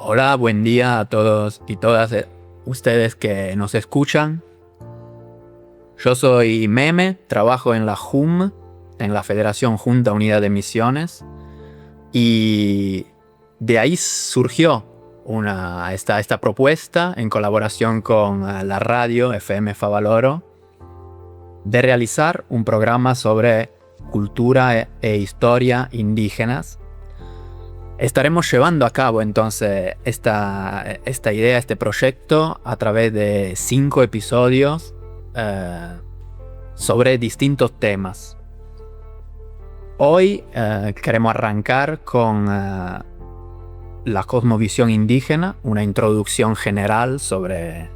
Hola, buen día a todos y todas ustedes que nos escuchan. Yo soy Meme, trabajo en la JUM, en la Federación Junta Unida de Misiones, y de ahí surgió esta propuesta en colaboración con la radio FM Favaloro de realizar un programa sobre cultura e historia indígenas. Estaremos llevando a cabo entonces esta idea, este proyecto, a través de 5 episodios sobre distintos temas. Hoy queremos arrancar con la cosmovisión indígena, una introducción general sobre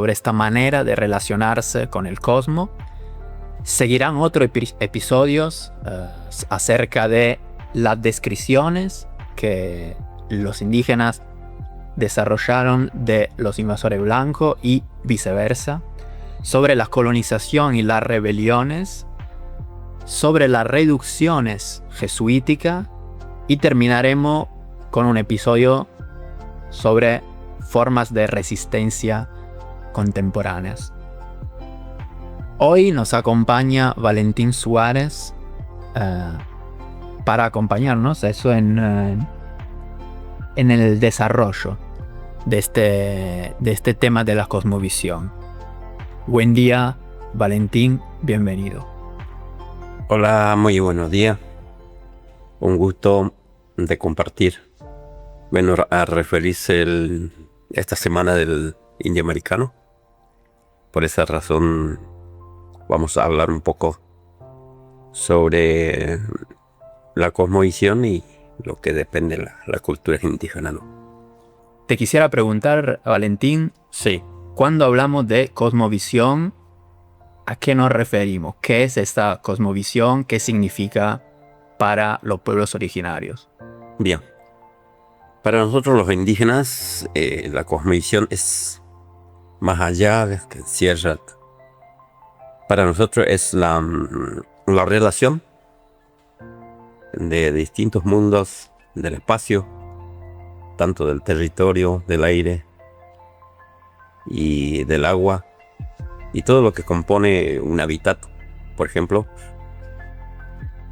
esta manera de relacionarse con el cosmos. Seguirán otros episodios acerca de las descripciones que los indígenas desarrollaron de los invasores blancos y viceversa, sobre la colonización y las rebeliones, sobre las reducciones jesuíticas, y terminaremos con un episodio sobre formas de resistencia contemporáneas. Hoy nos acompaña Valentín Suárez para acompañarnos en el desarrollo de este tema de la cosmovisión. Buen día, Valentín, bienvenido. Hola, muy buenos días. Un gusto de compartir. Bueno, a referirse esta semana del Indio Americano. Por esa razón vamos a hablar un poco sobre la cosmovisión y lo que depende de la cultura indígena, ¿no? Te quisiera preguntar, Valentín, Sí. cuando hablamos de cosmovisión, ¿a qué nos referimos? ¿Qué es esta cosmovisión? ¿Qué significa para los pueblos originarios? Bien. Para nosotros los indígenas, la cosmovisión es más allá que encierra. Para nosotros es la relación de distintos mundos del espacio, tanto del territorio, del aire y del agua, y todo lo que compone un hábitat, por ejemplo,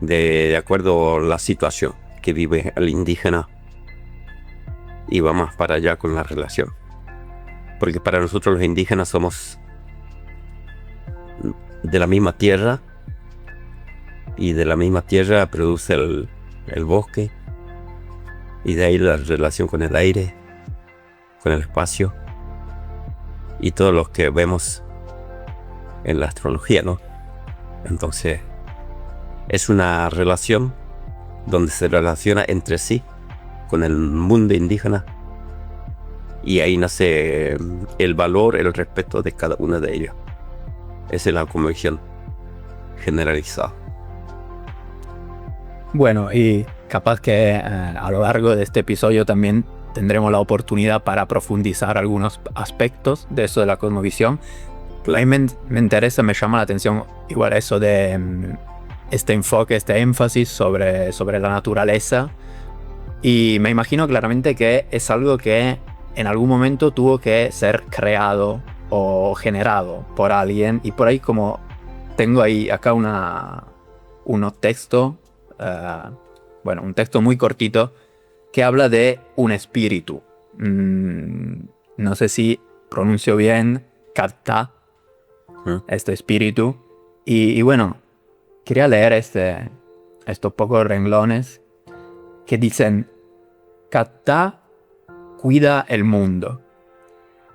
de acuerdo a la situación que vive el indígena, y va más para allá con la relación. Porque para nosotros los indígenas somos de la misma tierra, y de la misma tierra produce el bosque, y de ahí la relación con el aire, con el espacio, y todo lo que vemos en la astrología, ¿no? Entonces, es una relación donde se relaciona entre sí con el mundo indígena, y ahí nace el valor, el respeto de cada uno de ellos. Esa es la convicción generalizada. Bueno, y capaz que a lo largo de este episodio también tendremos la oportunidad para profundizar algunos aspectos de eso de la cosmovisión. A mí me interesa, me llama la atención igual eso de este enfoque, este énfasis sobre la naturaleza, y me imagino claramente que es algo que en algún momento tuvo que ser creado o generado por alguien, y por ahí como tengo acá unos textos, un texto muy cortito que habla de un espíritu. No sé si pronuncio bien, Katta, este espíritu. Y bueno, quería leer estos pocos renglones que dicen: Katta cuida el mundo.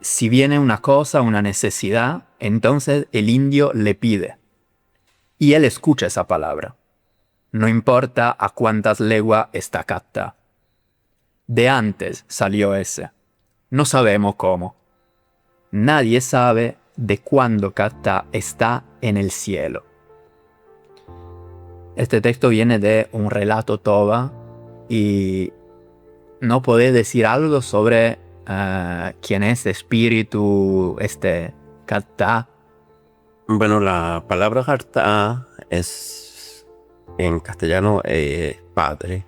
Si viene una cosa, una necesidad, entonces el indio le pide. Y él escucha esa palabra. No importa a cuántas leguas está Katta. De antes salió ese. No sabemos cómo. Nadie sabe de cuándo Katta está en el cielo. Este texto viene de un relato Toba, y no podés decir algo sobre quién es espíritu, Katta. Bueno, la palabra Harta es en castellano padre.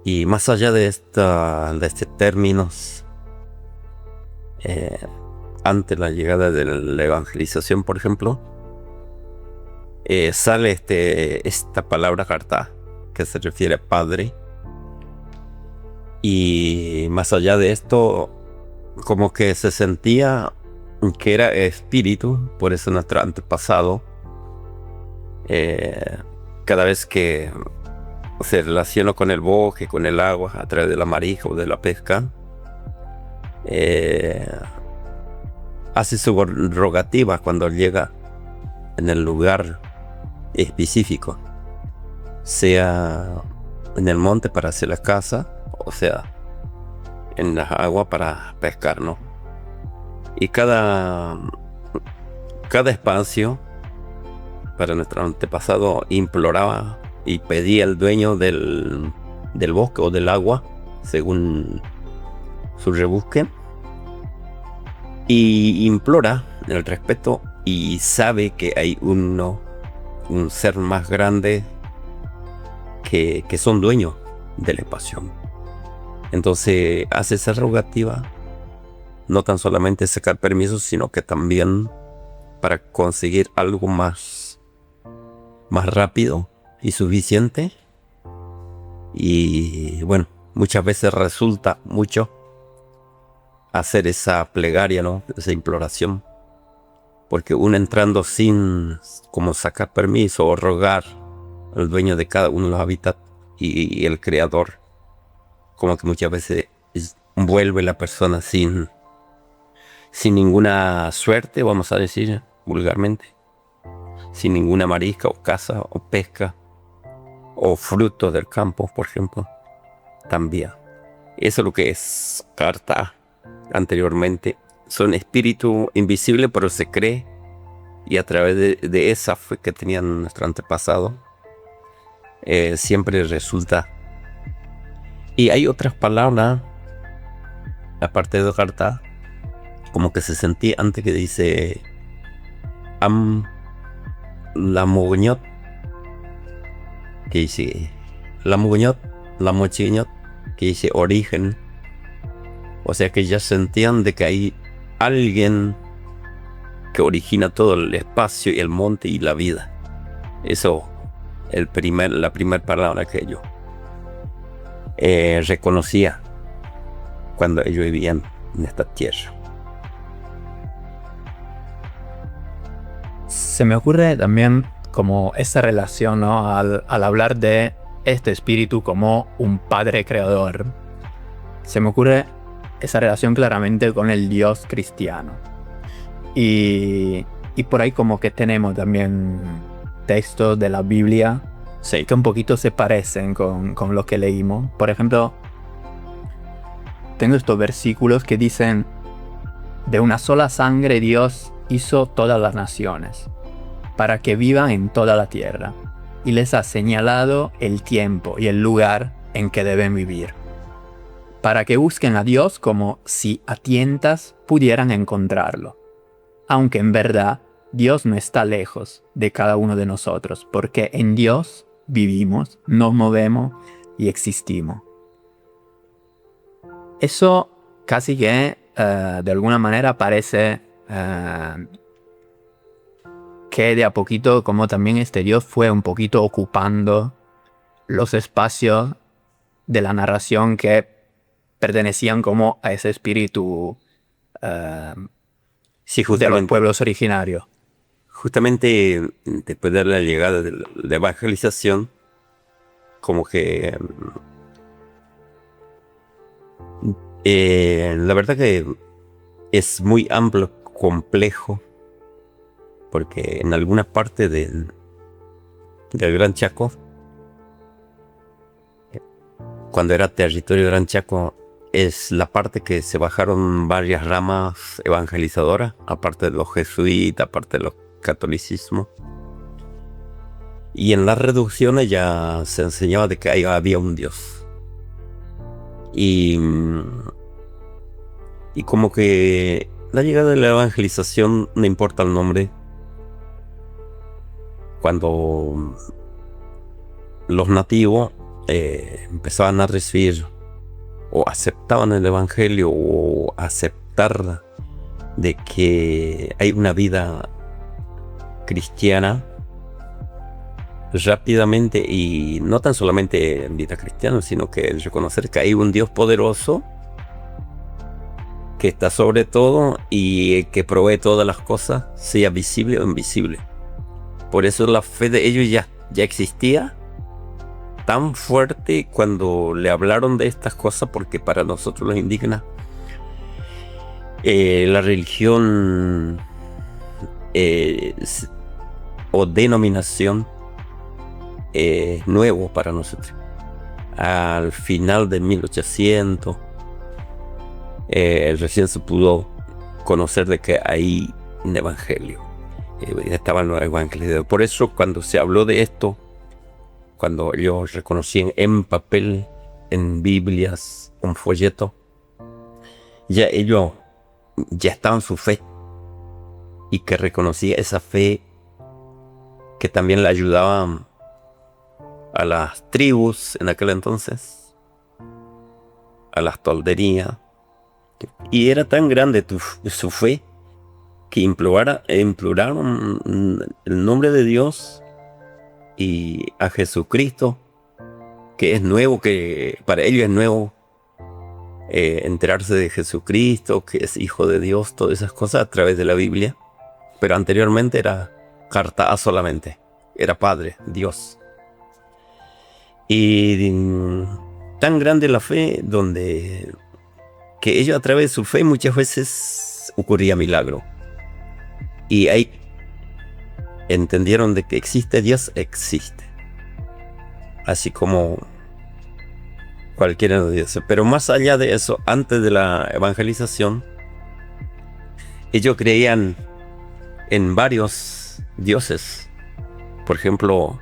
Y más allá de este términos, ante la llegada de la evangelización, por ejemplo, sale esta palabra carta, que se refiere a padre. Y más allá de esto, como que se sentía que era espíritu, por eso nuestro antepasado, cada vez que se relaciona con el bosque, con el agua, a través de la marija o de la pesca, hace su rogativa cuando llega en el lugar específico, sea en el monte para hacer la caza, o sea en las aguas para pescar, ¿no? Y cada espacio para nuestro antepasado imploraba y pedía al dueño del bosque o del agua, según su rebusque, y implora el respeto y sabe que hay un ser más grande que son dueños del espacio. Entonces hace esa rogativa, no tan solamente sacar permisos, sino que también para conseguir algo más rápido y suficiente. Y bueno, muchas veces resulta mucho hacer esa plegaria, ¿no? Esa imploración, porque uno entrando sin como sacar permiso o rogar al dueño de cada uno de los hábitats y el creador, como que muchas veces vuelve la persona sin ninguna suerte, vamos a decir vulgarmente, sin ninguna marisca o caza o pesca o frutos del campo, por ejemplo, también. Eso es lo que es carta anteriormente. Son espíritus invisibles, pero se cree, y a través de esa fe que tenían nuestro antepasado, siempre resulta. Y hay otras palabras, aparte de carta, como que se sentía antes, que dice la mogoñot, que dice la mogoñot, la mochiñot, que dice origen. O sea que ya sentían de que hay alguien que origina todo el espacio y el monte y la vida. Eso, la primera palabra que yo reconocía cuando ellos vivían en esta tierra. Se me ocurre también como esa relación, ¿no? Al hablar de este espíritu como un padre creador, se me ocurre esa relación claramente con el Dios cristiano. Y por ahí como que tenemos también textos de la Biblia, sí, que un poquito se parecen con lo que leímos. Por ejemplo, tengo estos versículos que dicen: de una sola sangre Dios hizo todas las naciones, para que vivan en toda la tierra, y les ha señalado el tiempo y el lugar en que deben vivir, para que busquen a Dios como si a tientas pudieran encontrarlo, aunque en verdad Dios no está lejos de cada uno de nosotros, porque en Dios vivimos, nos movemos y existimos. Eso casi que de alguna manera parece que de a poquito como también este Dios fue un poquito ocupando los espacios de la narración que pertenecían como a ese espíritu Sí, de los pueblos originarios. Justamente después de la llegada de la evangelización, como que la verdad que es muy amplio, complejo, porque en algunas partes del Gran Chaco, cuando era territorio Gran Chaco, es la parte que se bajaron varias ramas evangelizadoras, aparte de los jesuitas, aparte de los catolicismo. Y en las reducciones ya se enseñaba de que ahí había un Dios. Y como que la llegada de la evangelización, no importa el nombre, cuando los nativos empezaban a recibir o aceptaban el Evangelio o aceptar de que hay una vida cristiana rápidamente, y no tan solamente en vida cristiana, sino que reconocer que hay un Dios poderoso que está sobre todo y que provee todas las cosas, sea visible o invisible. Por eso la fe de ellos ya existía tan fuerte cuando le hablaron de estas cosas, porque para nosotros los indígenas la religión o denominación nuevo para nosotros. Al final de 1800 recién se pudo conocer de que hay un evangelio, estaban los evangelios. Por eso cuando se habló de esto, cuando ellos reconocían en papel, en Biblias, en folleto, ya ellos ya estaban en su fe, y que reconocía esa fe que también le ayudaba a las tribus en aquel entonces, a las tolderías. Y era tan grande su fe que imploraron el nombre de Dios y a Jesucristo, que es nuevo, que para ellos es nuevo enterarse de Jesucristo, que es Hijo de Dios, todas esas cosas a través de la Biblia. Pero anteriormente era Carta solamente, era Padre, Dios. Y tan grande la fe que ellos a través de su fe muchas veces ocurría milagro. Y ahí entendieron de que existe Dios, existe. Así como cualquiera de los dioses. Pero más allá de eso, antes de la evangelización, ellos creían en varios dioses. Por ejemplo,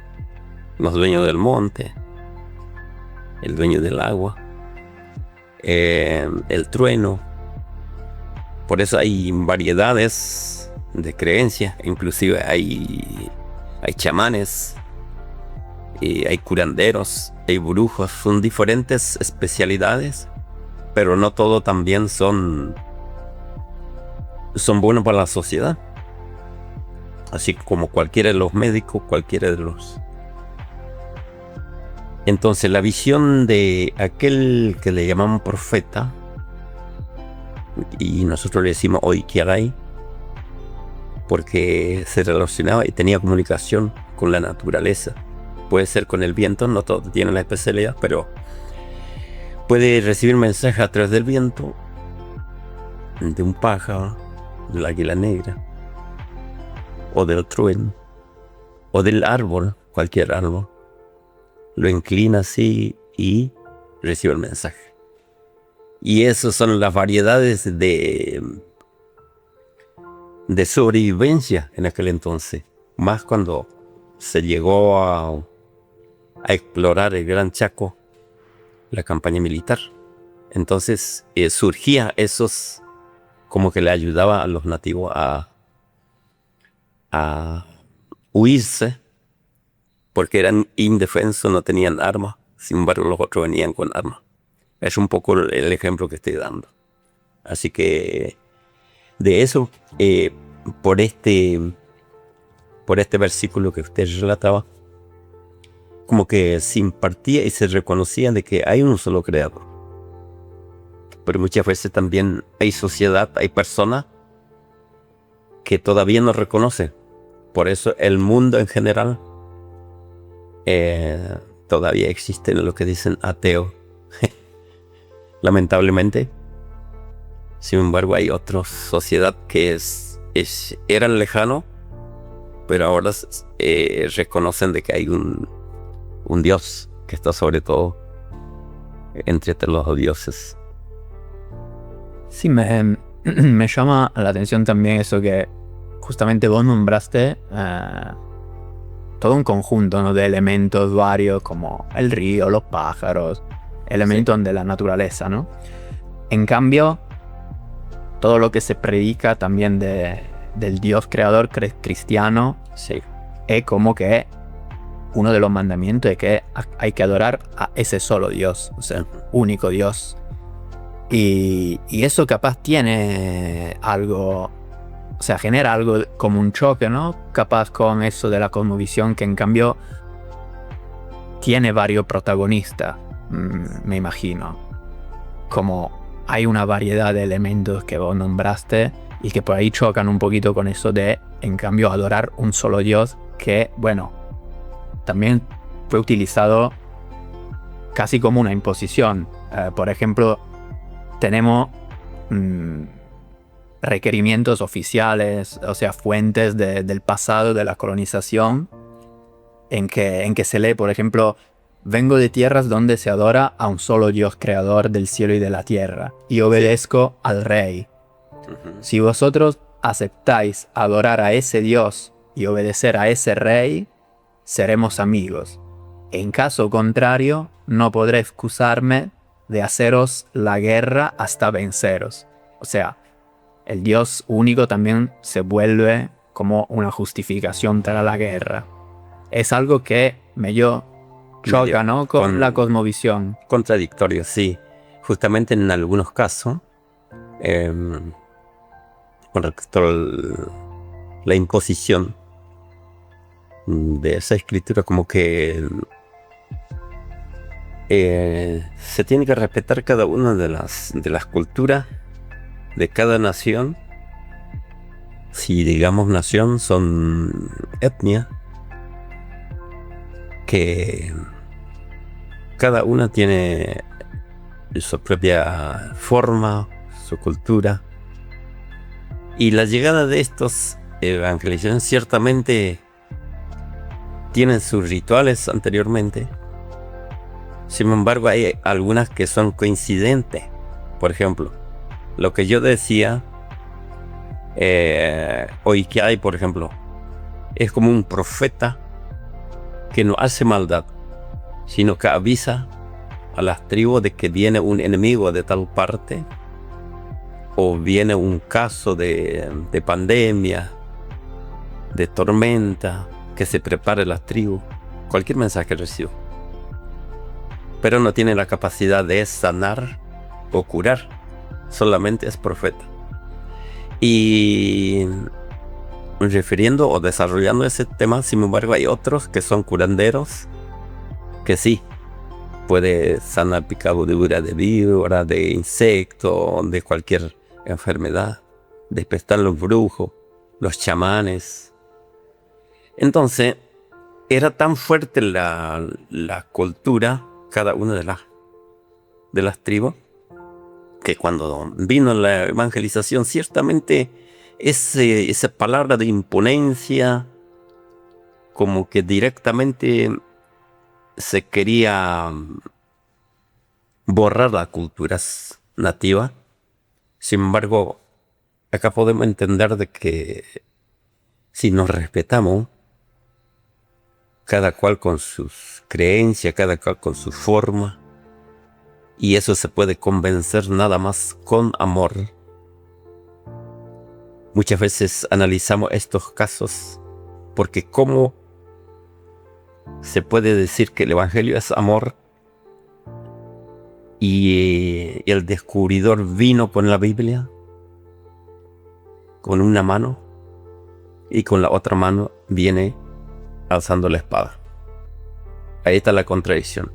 los dueños del monte, el dueño del agua, el trueno. Por eso hay variedades de creencias, inclusive hay chamanes, y hay curanderos, hay brujos, son diferentes especialidades, pero no todo también son buenos para la sociedad. Así como cualquiera de los médicos, cualquiera de los... Entonces la visión de aquel que le llaman profeta, y nosotros le decimos Oikiarai, porque se relacionaba y tenía comunicación con la naturaleza. Puede ser con el viento, no todos tienen la especialidad, pero puede recibir mensajes a través del viento, de un pájaro, del águila negra, o del trueno, o del árbol, cualquier árbol. Lo inclina así y recibe el mensaje. Y esas son las variedades de sobrevivencia en aquel entonces. Más cuando se llegó a explorar el Gran Chaco, la campaña militar. Entonces surgía esos, como que le ayudaba a los nativos a huirse, porque eran indefensos, no tenían armas. Sin embargo, los otros venían con armas. Es un poco el ejemplo que estoy dando. Así que de eso, por este versículo que usted relataba, como que se impartía y se reconocía de que hay un solo creador. Pero muchas veces también hay sociedad, hay personas que todavía no reconocen. Por eso el mundo en general todavía existen lo que dicen ateos. Lamentablemente. Sin embargo, hay otra sociedad que eran lejanos, pero ahora reconocen de que hay un Dios que está sobre todo entre los dioses. Sí, me llama la atención también eso que justamente vos nombraste, todo un conjunto, ¿no?, de elementos varios como el río, los pájaros, elementos de la naturaleza, ¿no? En cambio, todo lo que se predica también del Dios creador cristiano, Sí. es como que uno de los mandamientos es que hay que adorar a ese solo Dios, o sea, único Dios. Y eso capaz tiene algo, o sea, genera algo como un choque, ¿no? Capaz con eso de la cosmovisión, que en cambio tiene varios protagonistas, me imagino. Como hay una variedad de elementos que vos nombraste y que por ahí chocan un poquito con eso de, en cambio, adorar un solo Dios, que, bueno, también fue utilizado casi como una imposición. Por ejemplo, tenemos requerimientos oficiales, o sea, fuentes del pasado de la colonización, en que se lee, por ejemplo, vengo de tierras donde se adora a un solo Dios creador del cielo y de la tierra, y obedezco al rey. Si vosotros aceptáis adorar a ese Dios y obedecer a ese rey, seremos amigos. En caso contrario, no podré excusarme de haceros la guerra hasta venceros. O sea, el Dios único también se vuelve como una justificación para la guerra. Es algo que medio choca, ¿no? Con la cosmovisión. Contradictorio, sí. Justamente en algunos casos, con respecto a la imposición de esa escritura, como que se tiene que respetar cada una de las culturas de cada nación. Si digamos nación, son etnias que cada una tiene su propia forma, su cultura. Y la llegada de estos evangelizaciones ciertamente tienen sus rituales anteriormente. Sin embargo, hay algunas que son coincidentes. Por ejemplo, lo que yo decía, hoy que hay, por ejemplo, es como un profeta que no hace maldad, sino que avisa a las tribus de que viene un enemigo de tal parte, o viene un caso de pandemia, de tormenta, que se prepare las tribus. Cualquier mensaje recibo. Pero no tiene la capacidad de sanar o curar. Solamente es profeta. Y refiriendo o desarrollando ese tema, sin embargo, hay otros que son curanderos, que sí, puede sanar picadura de víbora, de insecto, de cualquier enfermedad, despertar los brujos, los chamanes. Entonces, era tan fuerte la cultura, cada una de las tribus, que cuando vino la evangelización, ciertamente esa palabra de imponencia, como que directamente se quería borrar las culturas nativas. Sin embargo, acá podemos entender de que si nos respetamos, cada cual con sus creencias, cada cual con su forma, y eso se puede convencer nada más con amor. Muchas veces analizamos estos casos porque ¿cómo se puede decir que el Evangelio es amor y el descubridor vino con la Biblia con una mano y con la otra mano viene alzando la espada? Ahí está la contradicción.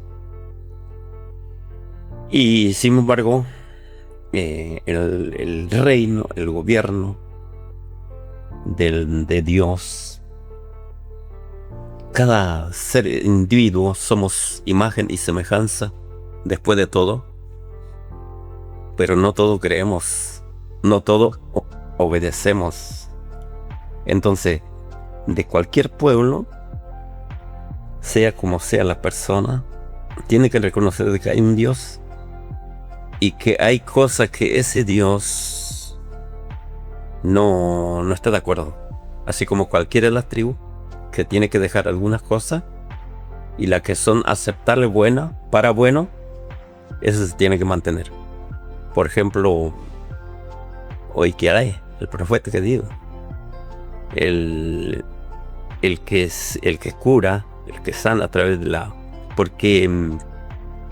Y sin embargo, el reino, el gobierno de Dios, cada ser individuo somos imagen y semejanza después de todo, pero no todo creemos, no todo obedecemos. Entonces, de cualquier pueblo, sea como sea la persona, tiene que reconocer que hay un Dios y que hay cosas que ese Dios no está de acuerdo. Así como cualquiera de las tribus que tiene que dejar algunas cosas, y las que son aceptables buenas, para bueno, eso se tiene que mantener. Por ejemplo, hoy que hay, el profeta que digo, el que cura, el que sana a través de la... Porque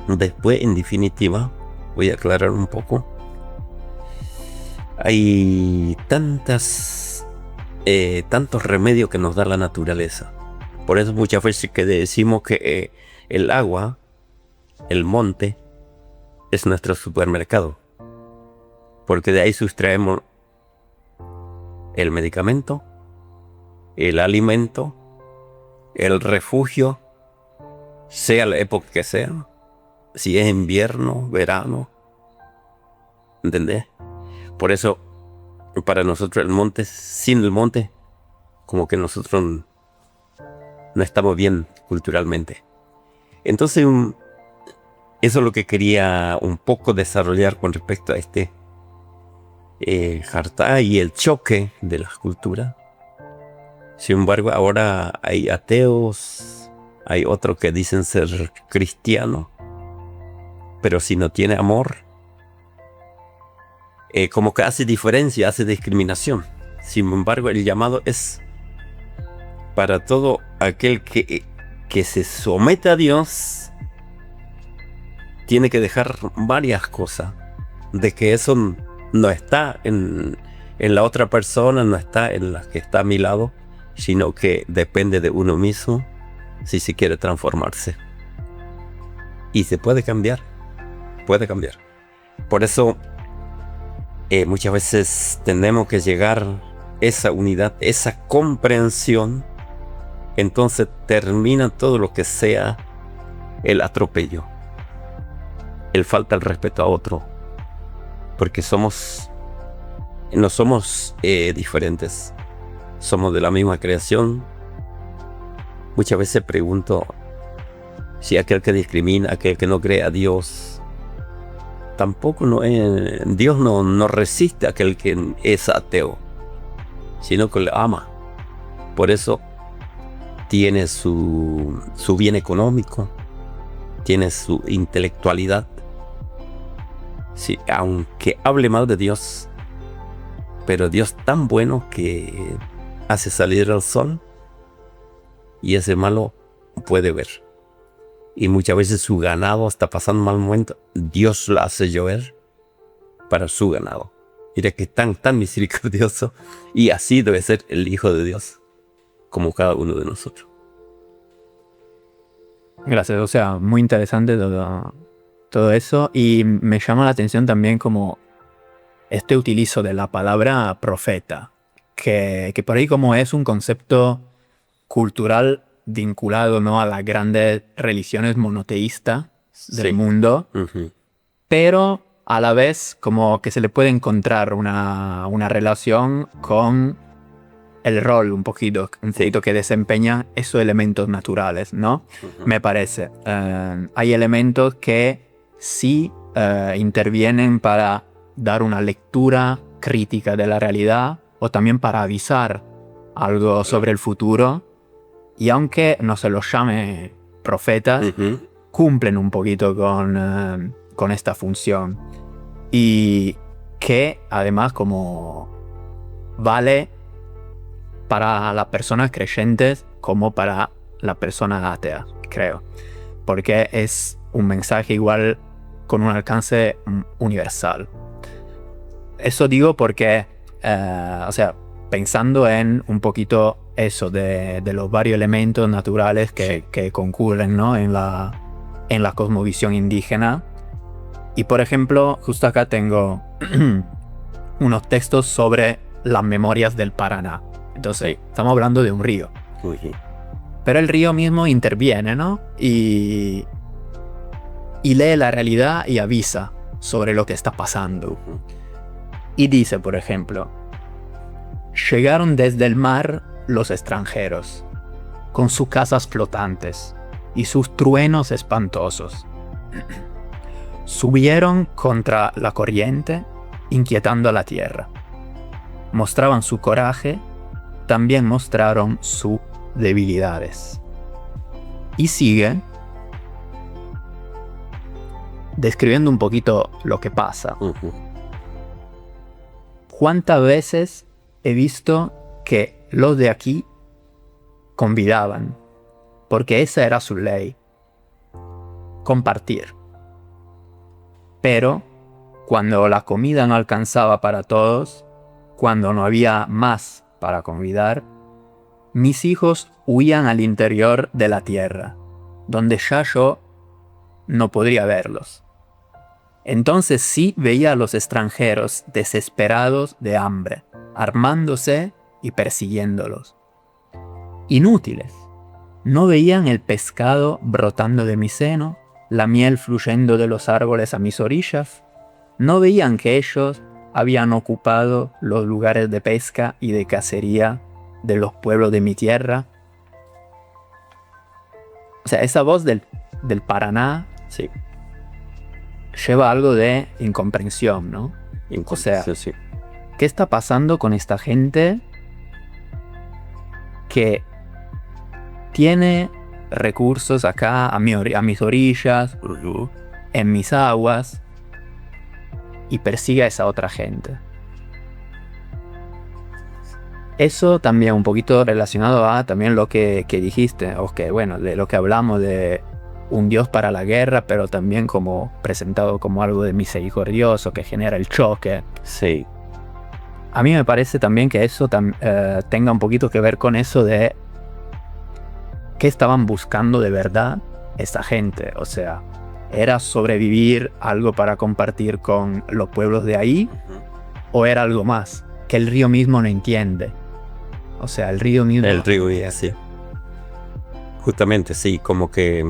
después, en definitiva, voy a aclarar un poco, hay tantos remedios que nos da la naturaleza. Por eso muchas veces que decimos que el agua, el monte, es nuestro supermercado. Porque de ahí sustraemos el medicamento, el alimento, el refugio, sea la época que sea, si es invierno, verano, ¿entendés? Por eso, para nosotros el monte, sin el monte, como que nosotros no estamos bien culturalmente. Entonces, eso es lo que quería un poco desarrollar con respecto a este Hartá y el choque de las culturas. Sin embargo, ahora hay ateos, hay otros que dicen ser cristianos, pero si no tiene amor, como que hace diferencia, hace discriminación. Sin embargo, el llamado es para todo aquel que se somete a Dios, tiene que dejar varias cosas, de que eso no está en la otra persona, no está en la que está a mi lado, sino que depende de uno mismo si se quiere transformarse. Y se puede cambiar, puede cambiar. Por eso muchas veces tenemos que llegar a esa unidad, esa comprensión. Entonces termina todo lo que sea el atropello, el falta de respeto a otro, porque no somos diferentes, somos de la misma creación. Muchas veces pregunto si aquel que discrimina, aquel que no cree a Dios, tampoco Dios no resiste a aquel que es ateo, sino que le ama. Por eso tiene su bien económico, tiene su intelectualidad. Sí, aunque hable mal de Dios, pero Dios tan bueno que hace salir el sol y ese malo puede ver. Y muchas veces su ganado está pasando mal momento, Dios lo hace llover para su ganado. Mira que tan misericordioso, y así debe ser el Hijo de Dios, como cada uno de nosotros. Gracias, o sea, muy interesante todo eso, y me llama la atención también como este utilizo de la palabra profeta, que por ahí como es un concepto cultural vinculado, ¿no?, a las grandes religiones monoteístas del mundo, pero a la vez como que se le puede encontrar una relación con el rol un poquito que desempeñan esos elementos naturales, ¿no? Me parece. Hay elementos que sí intervienen para dar una lectura crítica de la realidad o también para avisar algo sobre el futuro, y aunque no se los llame profetas, cumplen un poquito con esta función, y que además como vale para las personas creyentes como para las personas ateas, creo, porque es un mensaje igual con un alcance universal. Eso digo porque, o sea, pensando en un poquito eso de los varios elementos naturales que concurren, ¿no?, en la cosmovisión indígena. Y por ejemplo, justo acá tengo unos textos sobre las memorias del Paraná. Entonces, estamos hablando de un río. Pero el río mismo interviene, ¿no? Y lee la realidad y avisa sobre lo que está pasando. Y dice, por ejemplo, llegaron desde el mar los extranjeros, con sus casas flotantes y sus truenos espantosos. Subieron contra la corriente, inquietando a la tierra. Mostraban su coraje, también mostraron sus debilidades. Y sigue describiendo un poquito lo que pasa. ¿Cuántas veces he visto que los de aquí convidaban porque esa era su ley, compartir. Pero cuando la comida no alcanzaba para todos, cuando no había más para convidar, mis hijos huían al interior de la tierra, donde ya yo no podría verlos. Entonces sí veía a los extranjeros desesperados de hambre, armándose y persiguiéndolos. Inútiles. No veían el pescado brotando de mi seno, la miel fluyendo de los árboles a mis orillas. No veían que ellos habían ocupado los lugares de pesca y de cacería de los pueblos de mi tierra. O sea, esa voz del Paraná Sí. lleva algo de incomprensión, ¿no? O sea, sí. ¿qué está pasando con esta gente que tiene recursos acá a mis orillas, en mis aguas, y persigue a esa otra gente? Eso también un poquito relacionado a también lo que dijiste, o que bueno, de lo que hablamos de un Dios para la guerra, pero también como presentado como algo de misericordioso que genera el choque. Sí. A mí me parece también que eso tenga un poquito que ver con eso de qué estaban buscando de verdad esta gente. O sea, ¿era sobrevivir, algo para compartir con los pueblos de ahí? ¿O era algo más que el río mismo no entiende? O sea, el río mismo... El río, sí. Justamente, sí, como que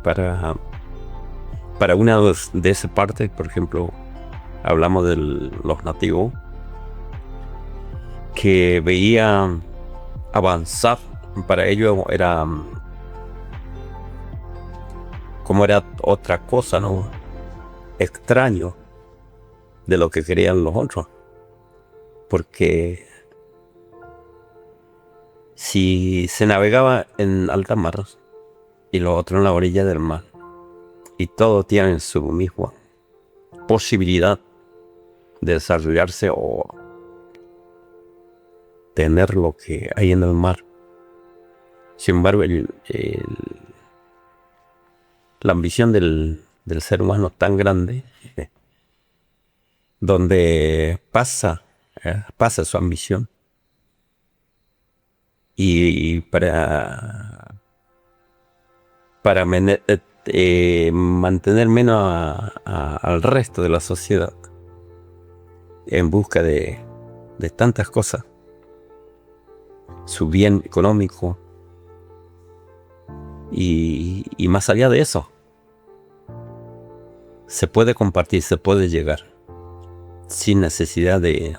para una de esa parte, por ejemplo, hablamos de los nativos, que veía avanzar, para ellos era como era otra cosa, ¿no? Extraño de lo que querían los otros. Porque si se navegaba en alta mar y los otros en la orilla del mar, y todos tienen su misma posibilidad de desarrollarse o tener lo que hay en el mar. Sin embargo, la ambición del ser humano es tan grande, donde pasa su ambición, y para mantener menos al resto de la sociedad en busca de tantas cosas, su bien económico y más allá de eso, se puede compartir, se puede llegar sin necesidad de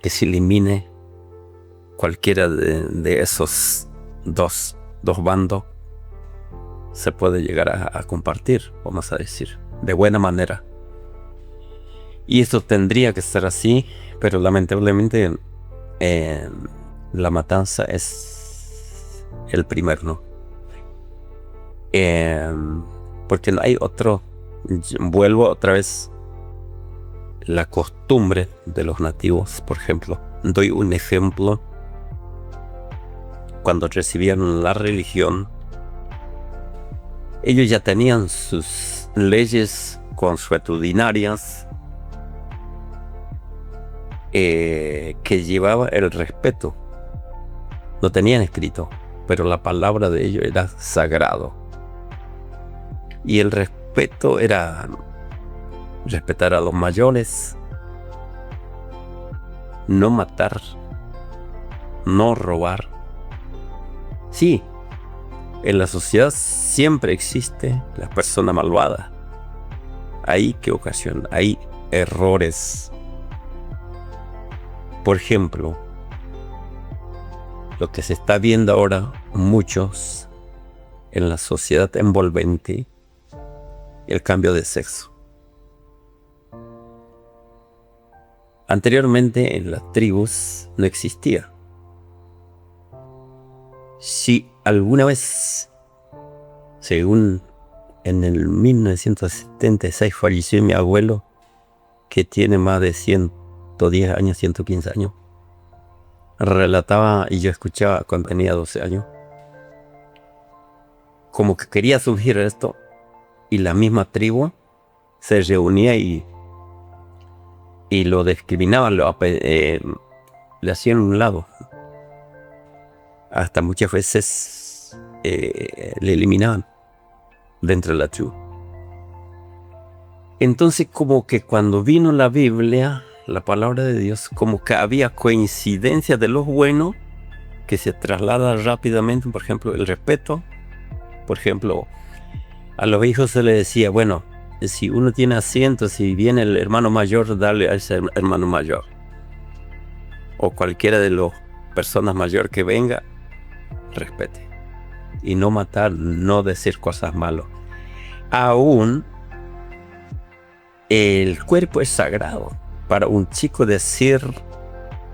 que se elimine cualquiera de esos dos bandos. Se puede llegar a compartir, vamos a decir, de buena manera. Y esto tendría que ser así, pero lamentablemente la matanza es el primer no. Porque no hay otro. Vuelvo otra vez, la costumbre de los nativos, por ejemplo. Doy un ejemplo. Cuando recibían la religión, ellos ya tenían sus leyes consuetudinarias que llevaba el respeto. No tenían escrito, pero la palabra de ellos era sagrado. Y el respeto era respetar a los mayores, no matar, no robar. Sí, en la sociedad siempre existe la persona malvada. Hay equivocación, hay errores. Por ejemplo, lo que se está viendo ahora muchos en la sociedad envolvente, el cambio de sexo. Anteriormente en las tribus no existía. Si alguna vez, según en el 1976 falleció mi abuelo, que tiene más de 110 años, 115 años, relataba, y yo escuchaba cuando tenía 12 años, como que quería surgir esto, y la misma tribu se reunía y lo discriminaba, le hacían un lado. Hasta muchas veces le eliminaban dentro de la tribu. Entonces, como que cuando vino la Biblia, la palabra de Dios, como que había coincidencia de los buenos que se traslada rápidamente. Por ejemplo, el respeto. Por ejemplo, a los hijos se les decía, bueno, si uno tiene asiento, si viene el hermano mayor, dale a ese hermano mayor. O cualquiera de las personas mayores que venga, respete. Y no matar, no decir cosas malas. Aún el cuerpo es sagrado. Para un chico decir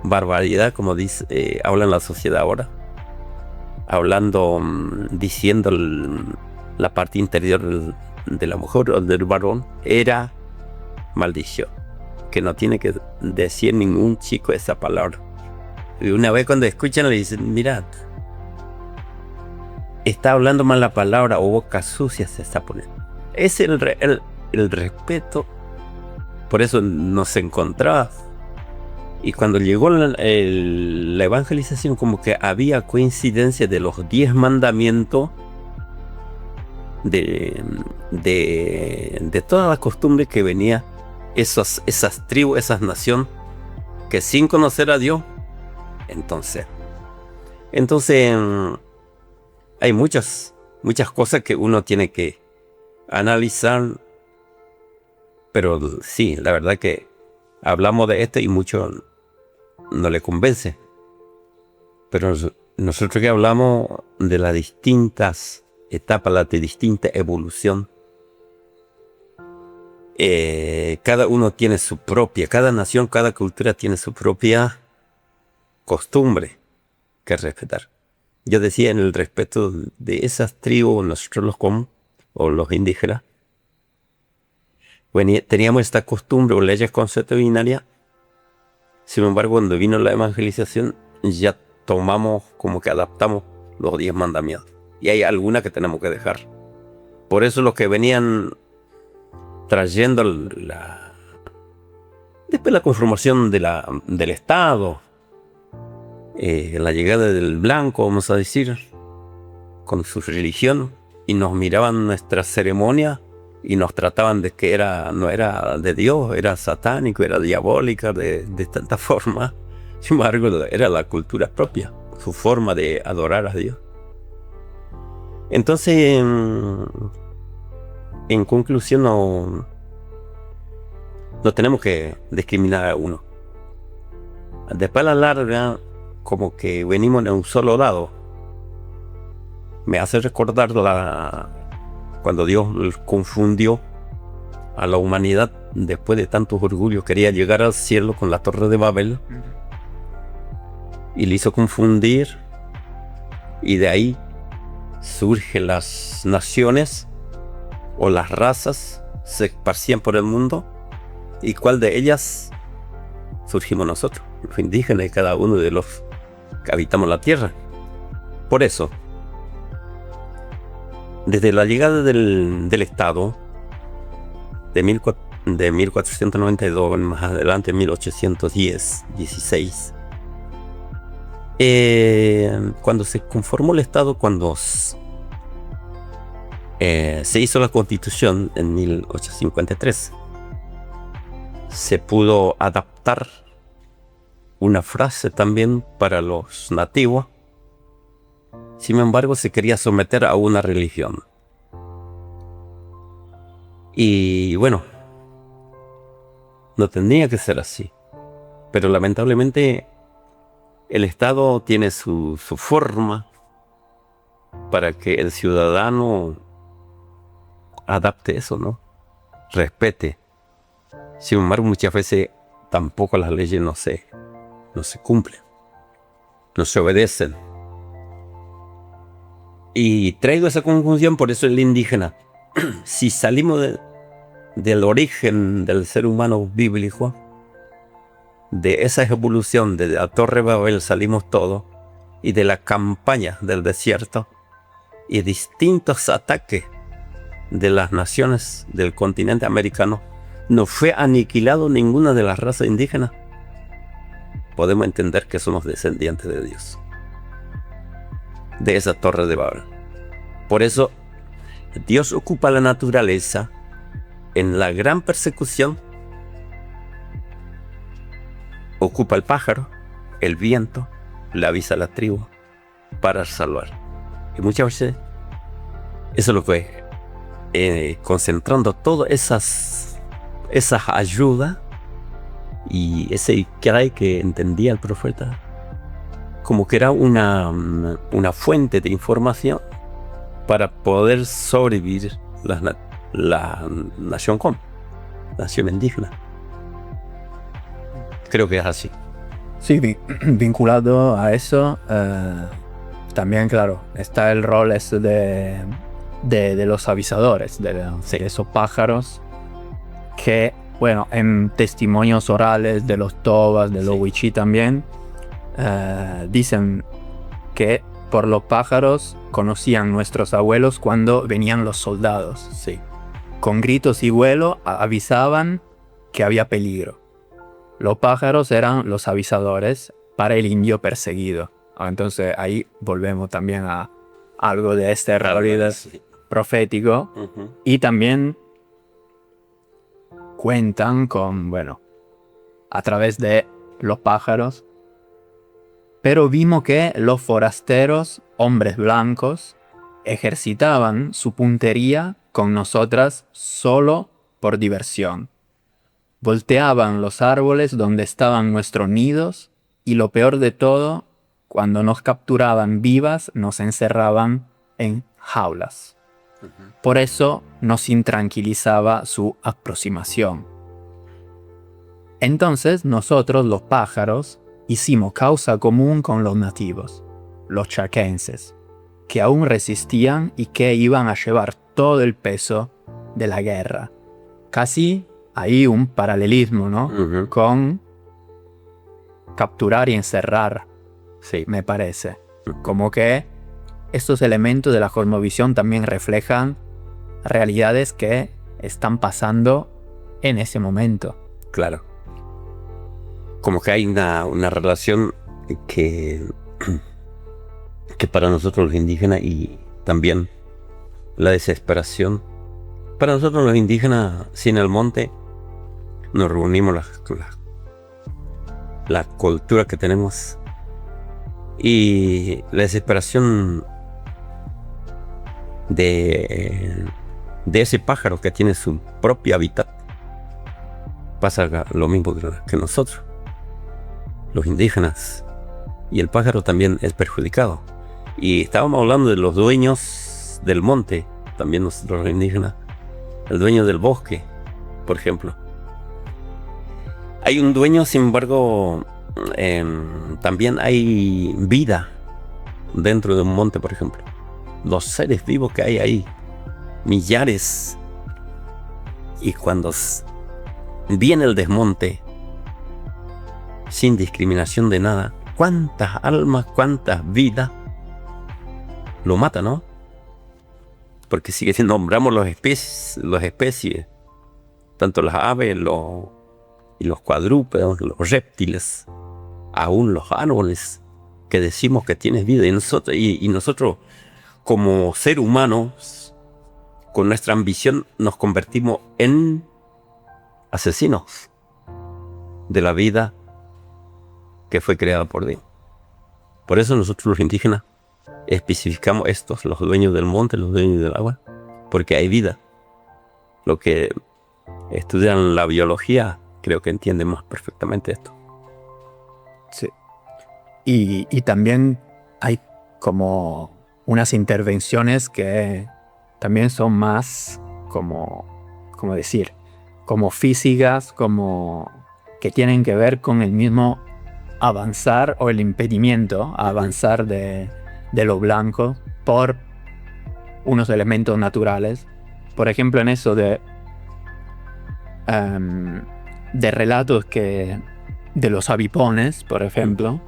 barbaridad, como dice, habla en la sociedad ahora, hablando, diciendo la parte interior de la mujer o del varón, era maldición, que no tiene que decir ningún chico esa palabra. Y una vez cuando escuchan le dicen, mirad, está hablando mal la palabra, o boca sucia se está poniendo. Es el respeto. Por eso nos encontraba. Y cuando llegó la evangelización, como que había coincidencia de los 10 mandamientos, de toda la costumbre que venía, esas tribus, esas naciones, que sin conocer a Dios, entonces hay muchas cosas que uno tiene que analizar. Pero sí, la verdad que hablamos de esto y mucho no le convence. Pero nosotros que hablamos de las distintas etapas, la distinta evolución, cada uno tiene su propia, cada nación, cada cultura tiene su propia costumbre que respetar. Yo decía, en el respeto de esas tribus, nosotros los indígenas, teníamos esta costumbre o leyes consuetudinarias. Sin embargo, cuando vino la evangelización, ya tomamos, como que adaptamos los 10 mandamientos. Y hay algunas que tenemos que dejar. Por eso los que venían trayendo después la conformación del Estado, la llegada del blanco, vamos a decir, con su religión, y nos miraban nuestra ceremonia, y nos trataban de que no era de Dios, era satánico, era diabólica, de tanta forma. Sin embargo, era la cultura propia, su forma de adorar a Dios. Entonces, en conclusión, no tenemos que discriminar a uno. Después a la larga, como que venimos en un solo lado. Me hace recordar cuando Dios confundió a la humanidad después de tantos orgullos. Quería llegar al cielo con la Torre de Babel y le hizo confundir, y de ahí surgen las naciones o las razas, se esparcían por el mundo. ¿Y cuál de ellas surgimos nosotros? Los indígenas, y cada uno de los que habitamos la tierra. Por eso, desde la llegada del Estado de 1492, más adelante 1810, 16, cuando se conformó el Estado, cuando se hizo la Constitución en 1853, se pudo adaptar una frase también para los nativos. Sin embargo, se quería someter a una religión. Y bueno, no tendría que ser así. Pero lamentablemente el Estado tiene su forma para que el ciudadano adapte eso, ¿no? Respete. Sin embargo, muchas veces tampoco las leyes no se cumplen, no se obedecen. Y traigo esa confusión, por eso el indígena, si salimos del origen del ser humano bíblico, de esa evolución, de la Torre de Babel salimos todos, y de la campaña del desierto, y distintos ataques de las naciones del continente americano, no fue aniquilado ninguna de las razas indígenas, podemos entender que somos descendientes de Dios, de esa torre de Babel. Por eso Dios ocupa la naturaleza en la gran persecución, ocupa el pájaro, el viento, le avisa a la tribu para salvar. Y muchas veces eso lo fue concentrando todas esas ayudas y ese que entendía el profeta como que era una fuente de información para poder sobrevivir la nación nación indígena. Creo que es así. Sí, vinculado a eso, también, claro, está el rol ese de los avisadores, de esos pájaros que, bueno, en testimonios orales de los tobas, de los wichí también, dicen que por los pájaros conocían nuestros abuelos cuando venían los soldados. Sí. Con gritos y vuelo avisaban que había peligro. Los pájaros eran los avisadores para el indio perseguido. Entonces ahí volvemos también a algo de este realidad profético. Uh-huh. Y también cuentan con, bueno, a través de los pájaros. Pero vimos que los forasteros, hombres blancos, ejercitaban su puntería con nosotras solo por diversión. Volteaban los árboles donde estaban nuestros nidos y lo peor de todo, cuando nos capturaban vivas, nos encerraban en jaulas. Uh-huh. Por eso nos intranquilizaba su aproximación. Entonces nosotros, los pájaros, hicimos causa común con los nativos, los chaquenses, que aún resistían y que iban a llevar todo el peso de la guerra. Casi hay un paralelismo, ¿no? Uh-huh. Con capturar y encerrar, Sí. me parece. Como que estos elementos de la cosmovisión también reflejan realidades que están pasando en ese momento. Claro. Como que hay una relación que para nosotros los indígenas, y también la desesperación. Para nosotros los indígenas, sin el monte, nos reunimos la cultura que tenemos y la desesperación de ese pájaro que tiene su propio hábitat. Pasa lo mismo que nosotros, los indígenas, y el pájaro también es perjudicado. Y estábamos hablando de los dueños del monte, también nosotros los indígenas, el dueño del bosque, por ejemplo. Hay un dueño, sin embargo, también hay vida dentro de un monte, por ejemplo. Los seres vivos que hay ahí, millares. Y cuando viene el desmonte, sin discriminación de nada, cuántas almas, cuántas vidas lo mata, ¿no? Porque si nombramos las especies, tanto las aves y los cuadrúpedos, los reptiles, aún los árboles que decimos que tienen vida, y nosotros como ser humanos, con nuestra ambición, nos convertimos en asesinos de la vida que fue creada por Dios. Por eso nosotros los indígenas especificamos estos, los dueños del monte, los dueños del agua, porque hay vida. Lo que estudian la biología creo que entienden más perfectamente esto. Sí. Y también hay como unas intervenciones que también son más como decir, como físicas, como que tienen que ver con el mismo avanzar o el impedimento a avanzar de lo blanco por unos elementos naturales. Por ejemplo, en eso de relatos que de los avipones, por ejemplo,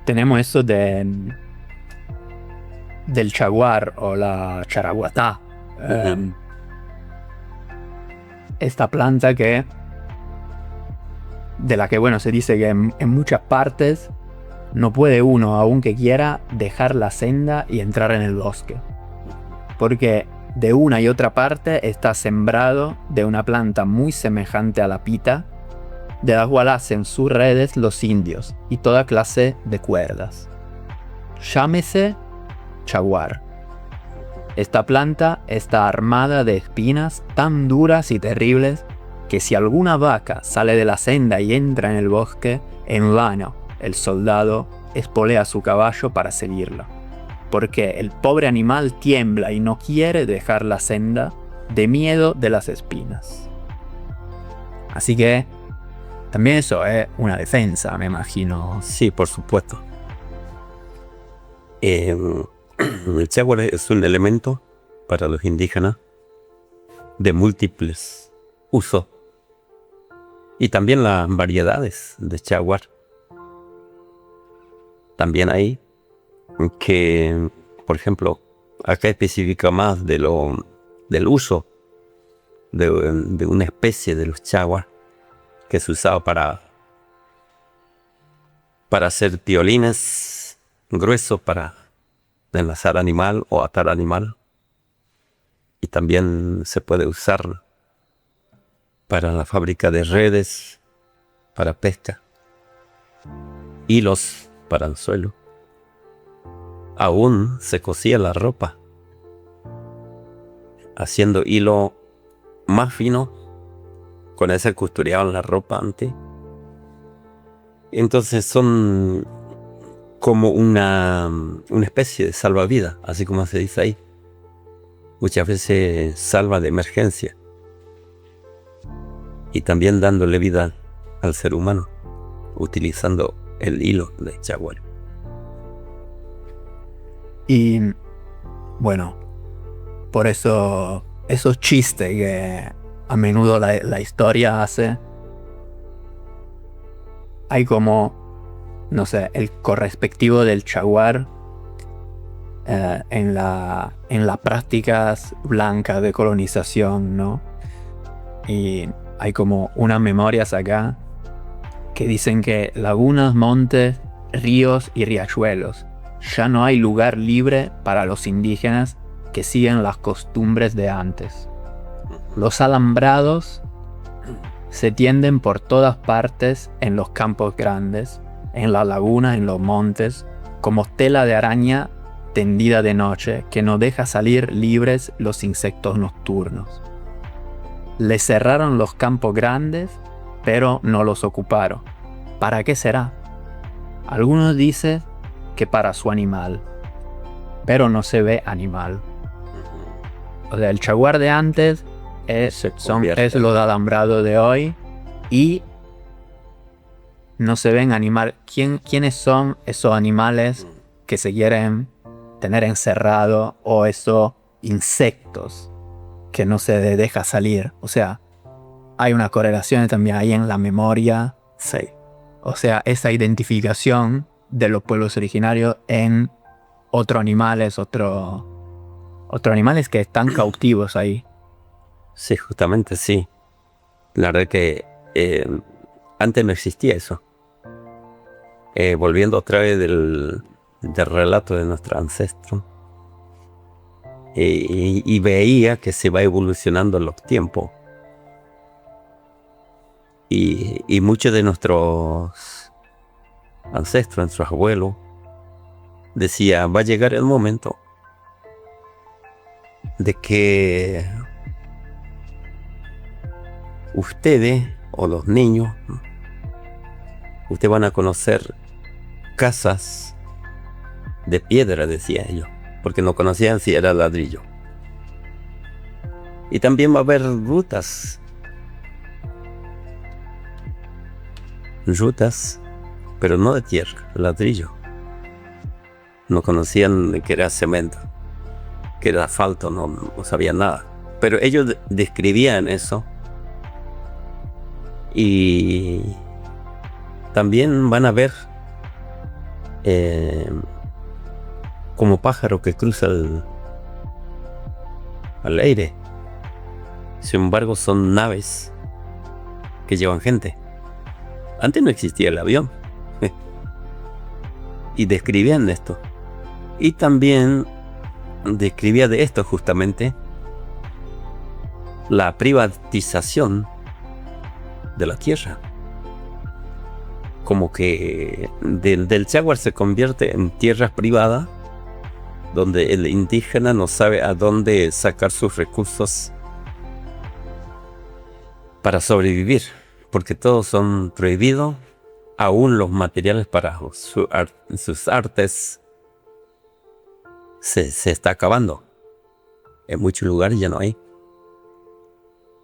tenemos eso de del jaguar o la charaguatá. Esta planta de la que, bueno, se dice que en muchas partes no puede uno, aunque quiera, dejar la senda y entrar en el bosque. Porque de una y otra parte está sembrado de una planta muy semejante a la pita, de la cual hacen sus redes los indios y toda clase de cuerdas. Llámese jaguar. Esta planta está armada de espinas tan duras y terribles que si alguna vaca sale de la senda y entra en el bosque, en vano el soldado espolea su caballo para seguirla, porque el pobre animal tiembla y no quiere dejar la senda de miedo de las espinas. Así que también eso es una defensa, me imagino. Sí, por supuesto. El jaguar es un elemento para los indígenas de múltiples usos. Y también las variedades de jaguar. También hay que, por ejemplo, acá especifica más del uso de una especie de los jaguar que se usaba para hacer violines gruesos para enlazar animal o atar animal. Y también se puede usar para la fábrica de redes, para pesca, hilos para el suelo. Aún se cosía la ropa, haciendo hilo más fino, con ese costureaban la ropa antes. Entonces son como una especie de salvavidas, así como se dice ahí. Muchas veces salva de emergencia. Y también dándole vida al ser humano, utilizando el hilo de jaguar. Y bueno, por eso esos chistes que a menudo la historia hace, hay como, no sé, el correspectivo del jaguar en las prácticas blancas de colonización, ¿no? Y hay como unas memorias acá que dicen que lagunas, montes, ríos y riachuelos, ya no hay lugar libre para los indígenas que siguen las costumbres de antes. Los alambrados se tienden por todas partes en los campos grandes, en la laguna, en los montes, como tela de araña tendida de noche que no deja salir libres los insectos nocturnos. Le cerraron los campos grandes, pero no los ocuparon. ¿Para qué será? Algunos dicen que para su animal, pero no se ve animal. O sea, el jaguar de antes es lo de alambrado de hoy y no se ven animal. ¿Quiénes son esos animales que se quieren tener encerrados o esos insectos que no se deja salir? O sea, hay una correlación también ahí en la memoria. Sí. O sea, esa identificación de los pueblos originarios en otros animales que están cautivos ahí. Sí, justamente sí. La verdad que antes no existía eso. Volviendo otra vez del relato de nuestro ancestro, y veía que se va evolucionando en los tiempos. Y muchos de nuestros ancestros, nuestros abuelos, decía, va a llegar el momento de que ustedes o los niños, ustedes van a conocer casas de piedra, decía ellos, porque no conocían si era ladrillo. Y también va a haber rutas, pero no de tierra, ladrillo. No conocían que era cemento, que era asfalto, no sabían nada. Pero ellos describían eso. Y también van a ver como pájaro que cruza al aire. Sin embargo, son naves que llevan gente. Antes no existía el avión. Y describían esto. Y también describía de esto justamente la privatización de la tierra. Como que del Jaguar se convierte en tierra privada, donde el indígena no sabe a dónde sacar sus recursos para sobrevivir, porque todos son prohibidos, aún los materiales para sus artes se está acabando. En muchos lugares ya no hay.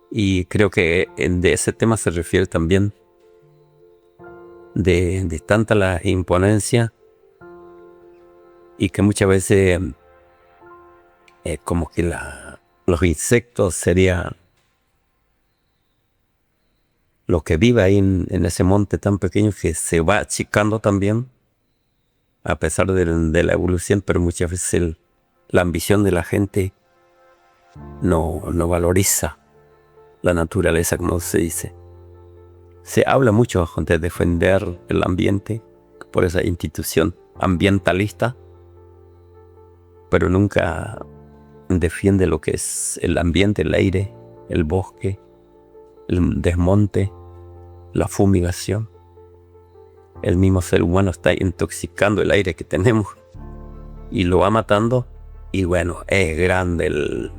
Y creo que de ese tema se refiere también de tanta la imponencia, y que muchas veces como que los insectos serían lo que vive ahí en ese monte tan pequeño, que se va achicando también a pesar de la evolución, pero muchas veces la ambición de la gente no valoriza la naturaleza, como se dice. Se habla mucho de defender el ambiente por esa institución ambientalista, pero nunca defiende lo que es el ambiente, el aire, el bosque, el desmonte, la fumigación. El mismo ser humano está intoxicando el aire que tenemos y lo va matando, y bueno, es grande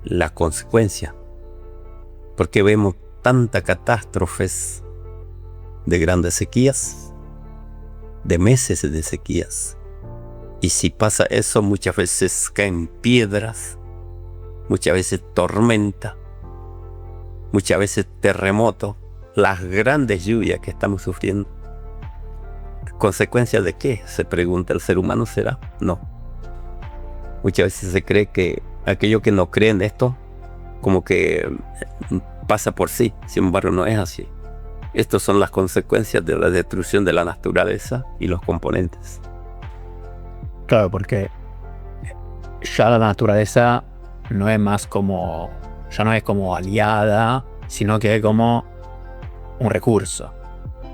la consecuencia, porque vemos tantas catástrofes de grandes sequías, de meses de sequías. Y si pasa eso, muchas veces caen piedras, muchas veces tormenta, muchas veces terremoto, las grandes lluvias que estamos sufriendo. ¿Consecuencia de qué? Se pregunta el ser humano, ¿será? No. Muchas veces se cree que aquello que no cree en esto, como que pasa por sí. Sin embargo, no es así. Estas son las consecuencias de la destrucción de la naturaleza y los componentes. Claro, porque ya la naturaleza no es más como, ya no es como aliada, sino que es como un recurso,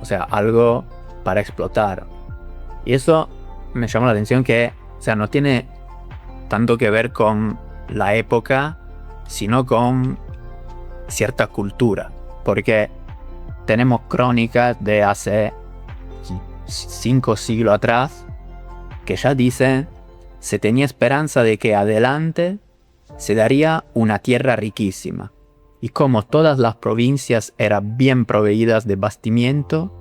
o sea, algo para explotar. Y eso me llama la atención, que, o sea, no tiene tanto que ver con la época, sino con cierta cultura, porque tenemos crónicas de hace 5 siglos atrás que ya dicen: se tenía esperanza de que adelante se daría una tierra riquísima, y como todas las provincias eran bien proveídas de bastimiento,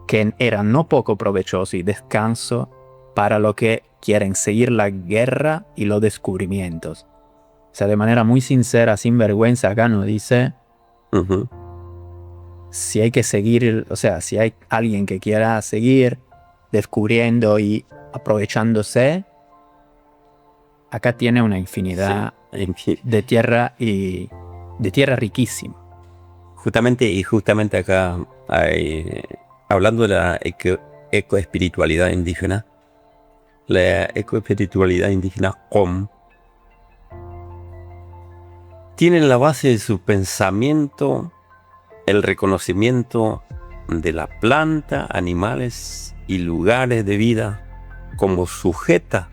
que era no poco provechoso y descanso para los que quieren seguir la guerra y los descubrimientos. O sea, de manera muy sincera, sin vergüenza, acá nos dice, si hay que seguir, o sea, si hay alguien que quiera seguir descubriendo y aprovechándose, acá tiene una infinidad de tierra, y de tierra riquísima. Justamente acá hay, hablando de la ecoespiritualidad indígena, la ecoespiritualidad indígena Qom tiene en la base de su pensamiento el reconocimiento de la planta, animales y lugares de vida como sujeta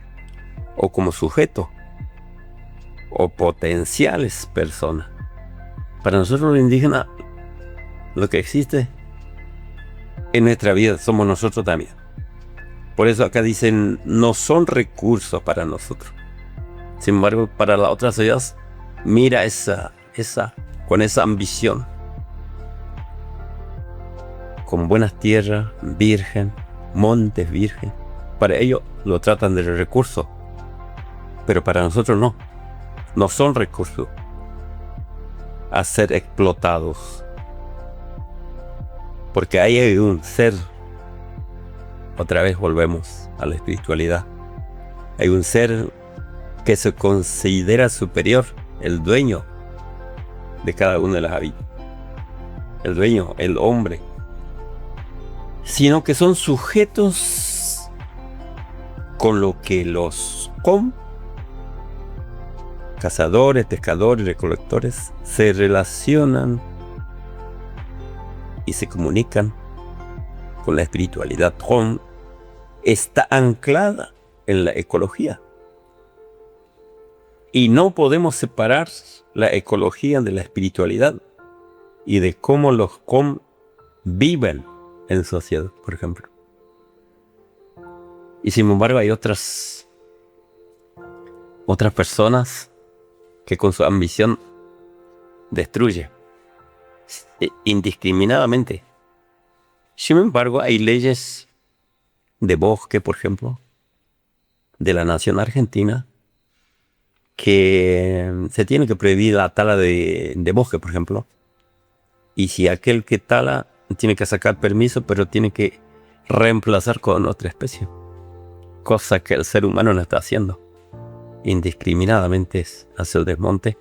o como sujeto o potenciales personas. Para nosotros los indígenas, lo que existe en nuestra vida somos nosotros también. Por eso acá dicen, no son recursos para nosotros. Sin embargo, para la otra sociedad, mira con esa ambición, con buenas tierras, virgen, montes virgen. Para ellos lo tratan de recursos, pero para nosotros no son recursos a ser explotados, porque ahí hay un ser. Otra vez volvemos a la espiritualidad. Hay un ser que se considera superior, el dueño de cada una de las vidas, el dueño, el hombre, sino que son sujetos con lo que los cazadores, pescadores, recolectores se relacionan y se comunican con la espiritualad. Está anclada en la ecología. Y no podemos separar la ecología de la espiritualidad y de cómo los viven en sociedad, por ejemplo. Y sin embargo hay otras personas que con su ambición destruye indiscriminadamente. Sin embargo, hay leyes de bosque, por ejemplo, de la nación argentina, que se tiene que prohibir la tala de bosque, por ejemplo. Y si aquel que tala tiene que sacar permiso, pero tiene que reemplazar con otra especie. Cosa que el ser humano no está haciendo. Indiscriminadamente hacia el desmonte.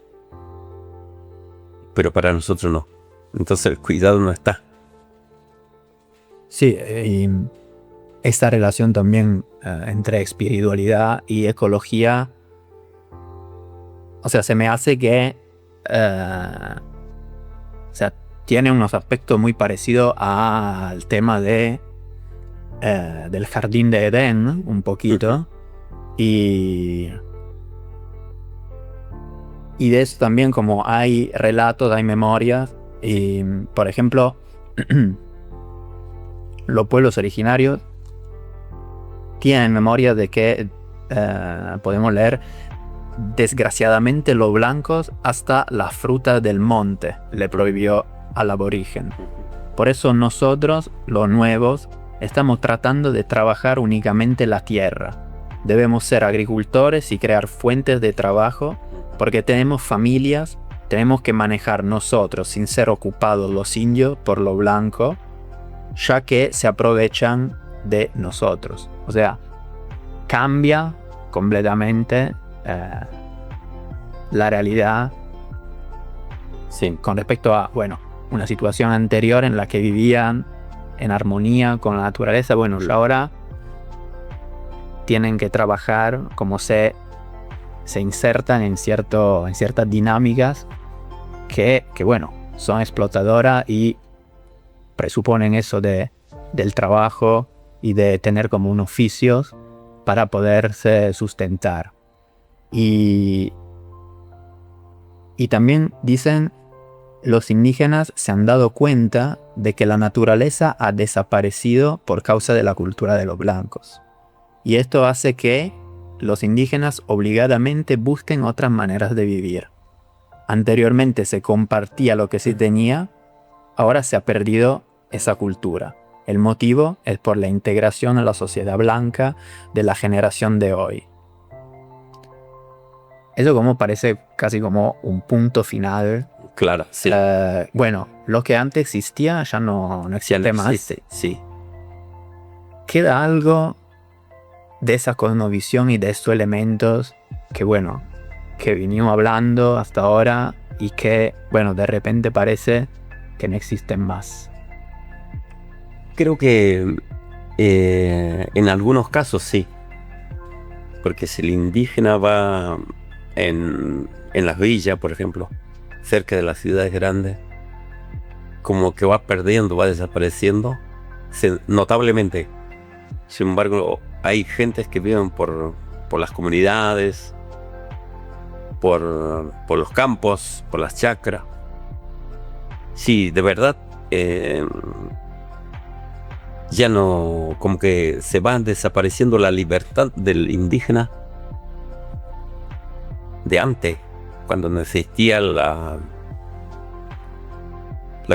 Pero para nosotros no. Entonces el cuidado no está. Sí, y esta relación también entre espiritualidad y ecología, o sea, se me hace que tiene unos aspectos muy parecidos al tema del jardín de Edén, un poquito. Y de eso también, como hay relatos, hay memorias. Y, por ejemplo, los pueblos originarios tienen memoria de que podemos leer: desgraciadamente los blancos hasta la fruta del monte le prohibió al aborigen. Por eso nosotros, los nuevos, estamos tratando de trabajar únicamente la tierra. Debemos ser agricultores y crear fuentes de trabajo, porque tenemos familias, tenemos que manejar nosotros sin ser ocupados los indios por lo blanco, ya que se aprovechan de nosotros. O sea, cambia completamente la realidad, sí, con respecto a, una situación anterior en la que vivían en armonía con la naturaleza. Ahora tienen que trabajar como se insertan en ciertas dinámicas que son explotadoras y presuponen eso del trabajo y de tener como un oficio para poderse sustentar. Y también dicen, los indígenas se han dado cuenta de que la naturaleza ha desaparecido por causa de la cultura de los blancos. Y esto hace que los indígenas obligadamente busquen otras maneras de vivir. Anteriormente se compartía lo que se tenía, ahora se ha perdido esa cultura. El motivo es por la integración a la sociedad blanca de la generación de hoy. Eso como parece casi como un punto final. Claro, sí. Lo que antes existía ya no existe más. Sí. Queda algo de esa cosmovisión y de estos elementos que vinimos hablando hasta ahora y que, de repente parece que no existen más. Creo que en algunos casos sí. Porque si el indígena va en las villas, por ejemplo, cerca de las ciudades grandes, como que va perdiendo, va desapareciendo notablemente. Sin embargo, hay gentes que viven por las comunidades, por los campos, por las chacras. Sí, de verdad, ya no, como que se va desapareciendo la libertad del indígena de antes, cuando no existía la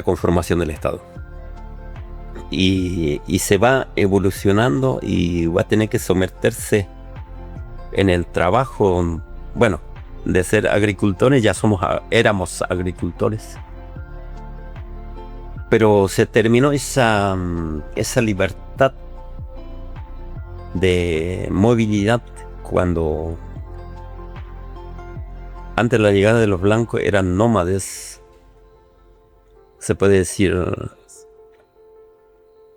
conformación del Estado. Y se va evolucionando y va a tener que someterse en el trabajo, de ser agricultores. Ya éramos agricultores, pero se terminó esa libertad de movilidad cuando antes de la llegada de los blancos eran nómades. Se puede decir,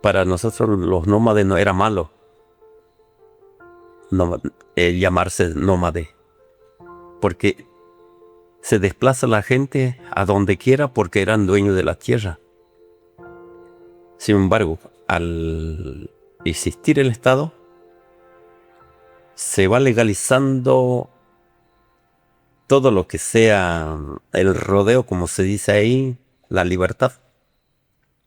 para nosotros los nómades no era malo, llamarse nómade, porque se desplaza la gente a donde quiera porque eran dueños de la tierra. Sin embargo, al existir el Estado, se va legalizando todo lo que sea el rodeo, como se dice ahí, la libertad.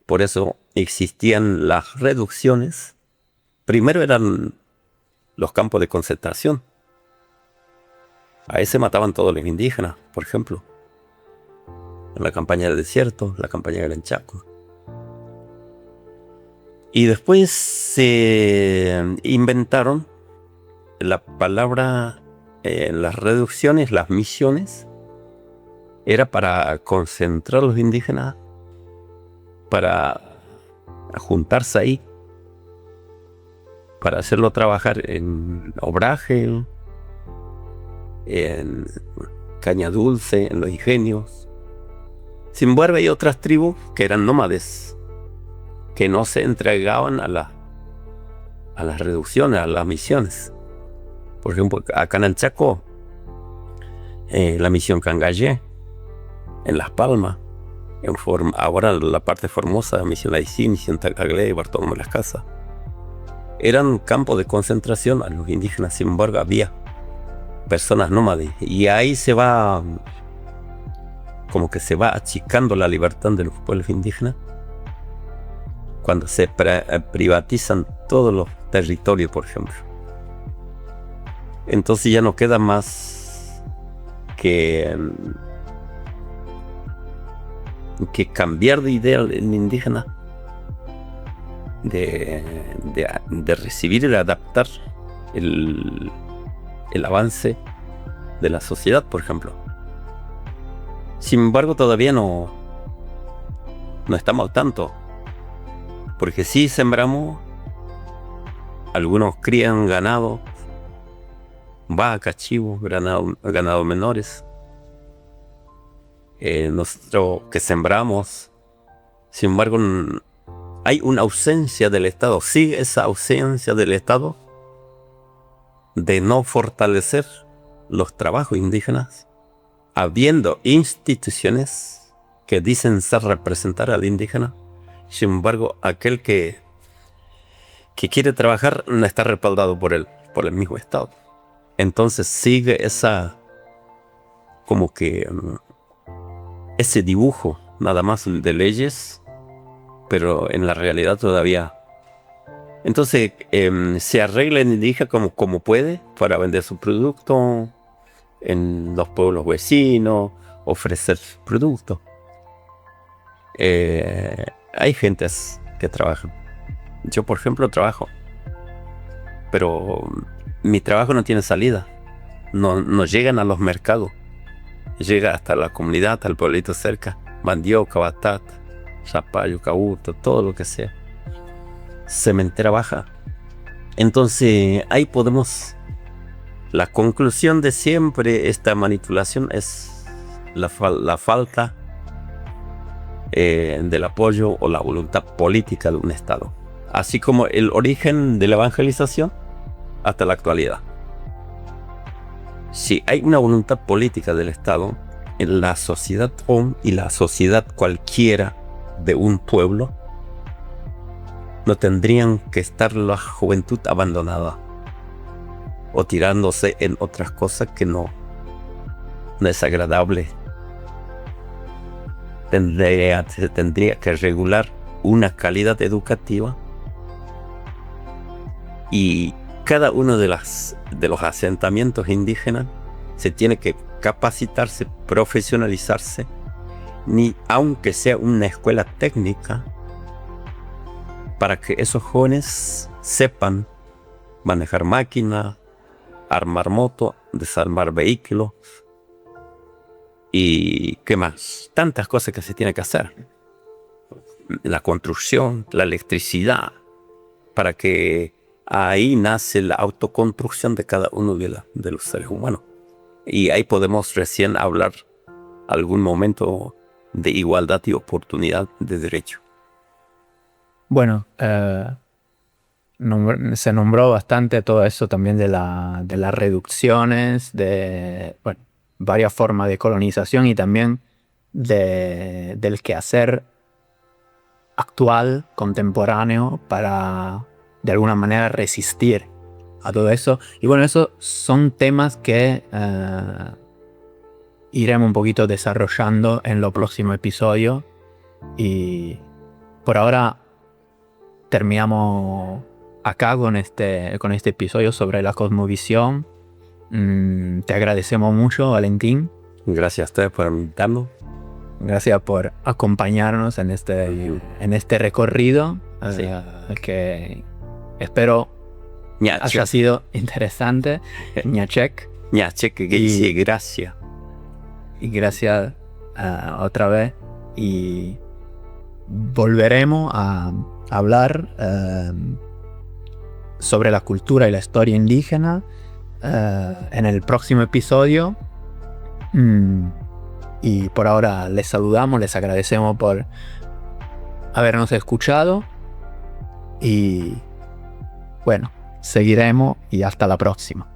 Por eso existían las reducciones. Primero eran los campos de concentración. Ahí se mataban todos los indígenas, por ejemplo. En la campaña del desierto, la campaña del Chaco. Y después se inventaron la palabra, las reducciones, las misiones, era para concentrar a los indígenas, para juntarse ahí, para hacerlo trabajar en obraje, en caña dulce, en los ingenios. Sin embargo, hay otras tribus que eran nómades, que no se entregaban a las reducciones, a las misiones. Por ejemplo, acá en el Chaco, la misión Cangallé, en Las Palmas, ahora la parte Formosa, misión Aicí, misión Tacaglé y Bartolomé Las Casas, eran campos de concentración a los indígenas. Sin embargo, había personas nómades, y ahí se va, como que se va achicando la libertad de los pueblos indígenas cuando se privatizan todos los territorios, por ejemplo. Entonces ya no queda más que cambiar de idea al indígena, de recibir y de adaptar el avance de la sociedad, por ejemplo. Sin embargo, todavía no estamos al tanto, porque sí sembramos, algunos crían ganado, vacas, chivos, ganado menores. Nosotros que sembramos, sin embargo, hay una ausencia del Estado. Sí, esa ausencia del Estado de no fortalecer los trabajos indígenas, habiendo instituciones que dicen ser representar al indígena. Sin embargo, aquel que quiere trabajar no está respaldado por el mismo Estado. Entonces sigue como que ese dibujo nada más de leyes, pero en la realidad todavía. Entonces se arregla el indígena como puede para vender su producto en los pueblos vecinos, ofrecer su producto. Hay gentes que trabajan. Yo, por ejemplo, trabajo, pero mi trabajo no tiene salida. No llegan a los mercados. Llega hasta la comunidad, hasta el pueblito cerca. Mandioca, batata, zapallo, cabuto, todo lo que sea. Sementera baja. Entonces ahí podemos. La conclusión de siempre esta manipulación es la falta del apoyo o la voluntad política de un Estado, así como el origen de la evangelización hasta la actualidad. Si hay una voluntad política del Estado, en la sociedad y la sociedad cualquiera de un pueblo, no tendrían que estar la juventud abandonada o tirándose en otras cosas que no es agradable. Tendría que regular una calidad educativa, y cada uno de los asentamientos indígenas se tiene que capacitarse, profesionalizarse, aunque sea una escuela técnica, para que esos jóvenes sepan manejar máquinas, armar moto, desarmar vehículos y qué más, tantas cosas que se tiene que hacer, la construcción, la electricidad, para que ahí nace la autoconstrucción de cada uno de los seres humanos. Y ahí podemos recién hablar algún momento de igualdad y oportunidad de derecho. Bueno, se nombró bastante todo eso también de las reducciones, de varias formas de colonización y también del quehacer actual, contemporáneo, para de alguna manera resistir a todo eso. Y bueno, esos son temas que iremos un poquito desarrollando en los próximos episodios. Y por ahora terminamos acá con este episodio sobre la cosmovisión. Te agradecemos mucho, Valentín. Gracias a ustedes por invitarnos. Gracias por acompañarnos en este recorrido, que espero haya sido interesante. Ñachek. Ñachek, que dice gracias. Y gracias otra vez. Y volveremos a hablar sobre la cultura y la historia indígena en el próximo episodio. Y por ahora les saludamos, les agradecemos por habernos escuchado. Y bueno, seguiremos y hasta la próxima.